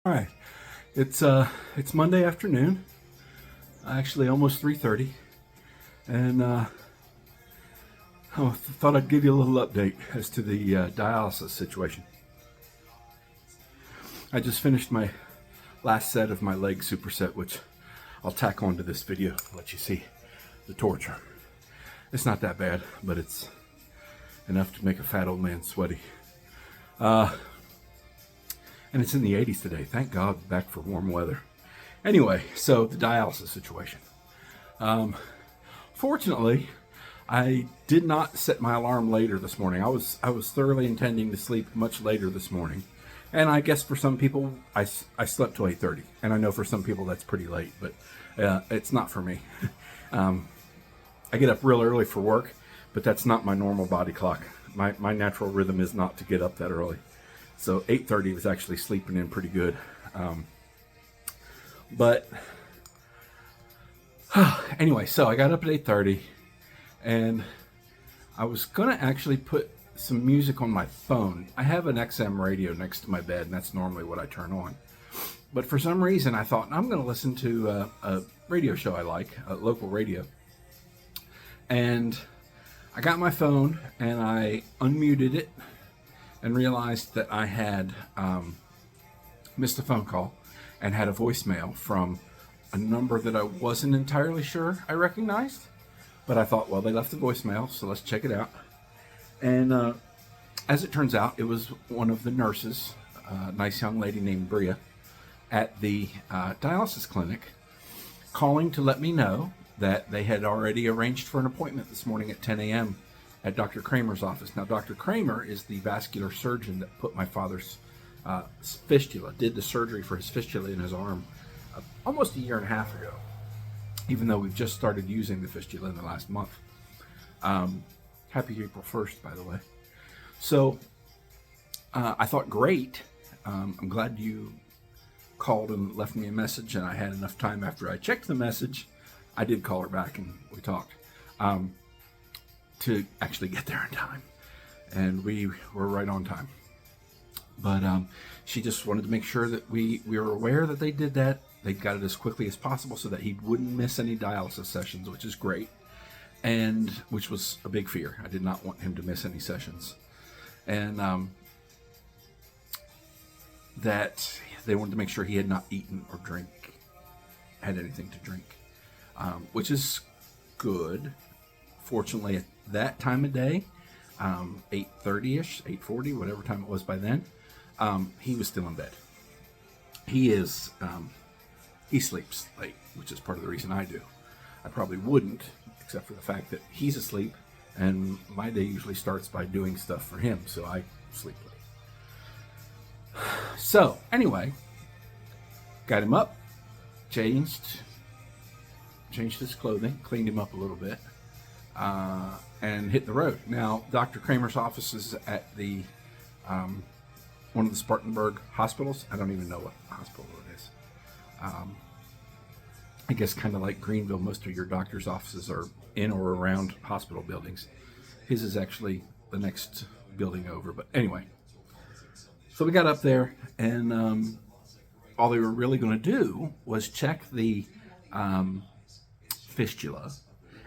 All right, it's Monday afternoon, actually almost 3:30, and I thought I'd give you a little update as to the dialysis situation. I just finished my last set of my leg superset, which I'll tack onto this video to let you see the torture. It's not that bad, but it's enough to make a fat old man sweaty. And it's in the 80s today. Thank God, back for warm weather. Anyway, so the dialysis situation. Fortunately, I did not set my alarm later this morning. I was thoroughly intending to sleep much later this morning, and I guess for some people, I slept till 8:30, and I know for some people that's pretty late, but it's not for me. I get up real early for work, but that's not my normal body clock. My natural rhythm is not to get up that early. So 8:30 was actually sleeping in pretty good. But anyway, so I got up at 8:30, and I was gonna actually put some music on my phone. I have an XM radio next to my bed, and that's normally what I turn on. But for some reason, I thought I'm gonna listen to a radio show I like, a local radio. And I got my phone and I unmuted it and realized that I had missed a phone call and had a voicemail from a number that I wasn't entirely sure I recognized. But I thought, well, they left a voicemail, so let's check it out. And as it turns out, it was one of the nurses, a nice young lady named Bria, at the dialysis clinic, calling to let me know that they had already arranged for an appointment this morning at 10 a.m. at Dr. Kramer's office. Now, Dr. Kramer is the vascular surgeon that put my father's fistula, did the surgery for his fistula in his arm almost a year and a half ago, even though we've just started using the fistula in the last month. Happy April 1st, by the way. So I thought, great. I'm glad you called and left me a message, and I had enough time after I checked the message. I did call her back and we talked. To actually get there in time, and we were right on time. But she just wanted to make sure that we were aware that they did that. They got it as quickly as possible so that he wouldn't miss any dialysis sessions, which is great, and which was a big fear. I did not want him to miss any sessions, and that they wanted to make sure he had not eaten or had anything to drink, which is good. Fortunately, at that time of day, 8:30ish, 8:40, whatever time it was by then, he was still in bed. He sleeps late, which is part of the reason I do. I probably wouldn't, except for the fact that he's asleep, and my day usually starts by doing stuff for him, so I sleep late. So, anyway, got him up, changed his clothing, cleaned him up a little bit, and hit the road. Now, Dr. Kramer's office is at the one of the Spartanburg hospitals. I don't even know what hospital it is. I guess kind of like Greenville, most of your doctor's offices are in or around hospital buildings. His is actually the next building over. But anyway, so we got up there, and all they were really going to do was check the fistula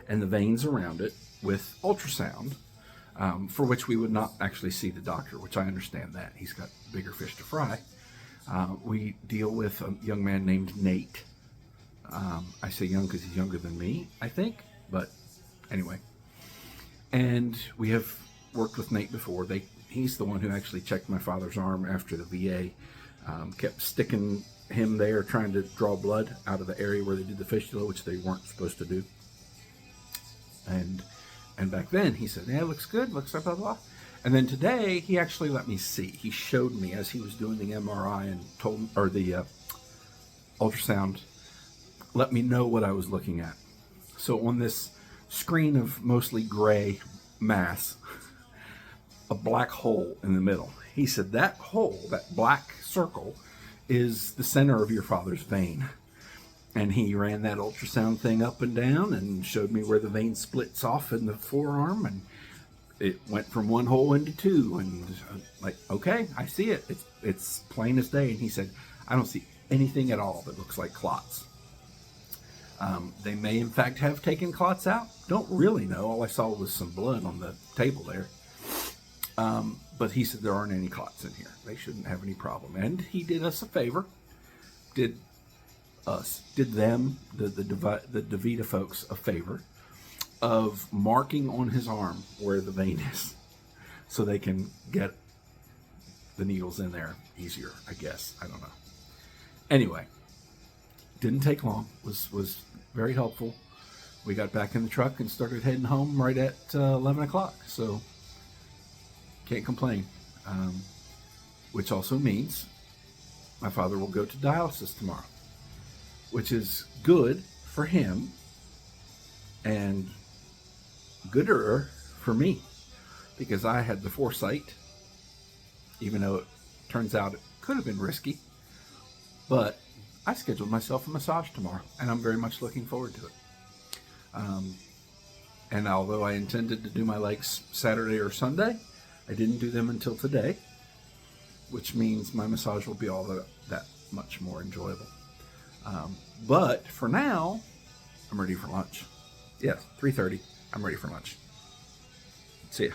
and the veins around it with ultrasound, for which we would not actually see the doctor, which I understand that. He's got bigger fish to fry. We deal with a young man named Nate. I say young because he's younger than me, I think, but anyway. And we have worked with Nate before. He's the one who actually checked my father's arm after the VA kept sticking him there, trying to draw blood out of the area where they did the fistula, which they weren't supposed to do. And back then he said, yeah, it looks good, looks blah, blah, blah. And then today he actually let me see. He showed me as he was doing the MRI and or the ultrasound, let me know what I was looking at. So on this screen of mostly gray mass, a black hole in the middle. He said that hole, that black circle, is the center of your father's vein. And he ran that ultrasound thing up and down and showed me where the vein splits off in the forearm, and it went from one hole into two. And I'm like, okay, I see it. It's plain as day. And he said, I don't see anything at all that looks like clots. They may, in fact, have taken clots out. Don't really know. All I saw was some blood on the table there. But he said there aren't any clots in here. They shouldn't have any problem. And he did us a favor. Did them, the DeVita folks, a favor of marking on his arm where the vein is, so they can get the needles in there easier, I guess. I don't know. Anyway, didn't take long. Was very helpful. We got back in the truck and started heading home right at 11 o'clock. So can't complain. Which also means my father will go to dialysis tomorrow, which is good for him and gooder for me, because I had the foresight, even though it turns out it could have been risky, but I scheduled myself a massage tomorrow, and I'm very much looking forward to it. And although I intended to do my legs Saturday or Sunday, I didn't do them until today, which means my massage will be all that much more enjoyable. But for now, I'm ready for lunch. Yes, 3:30. I'm ready for lunch. See ya.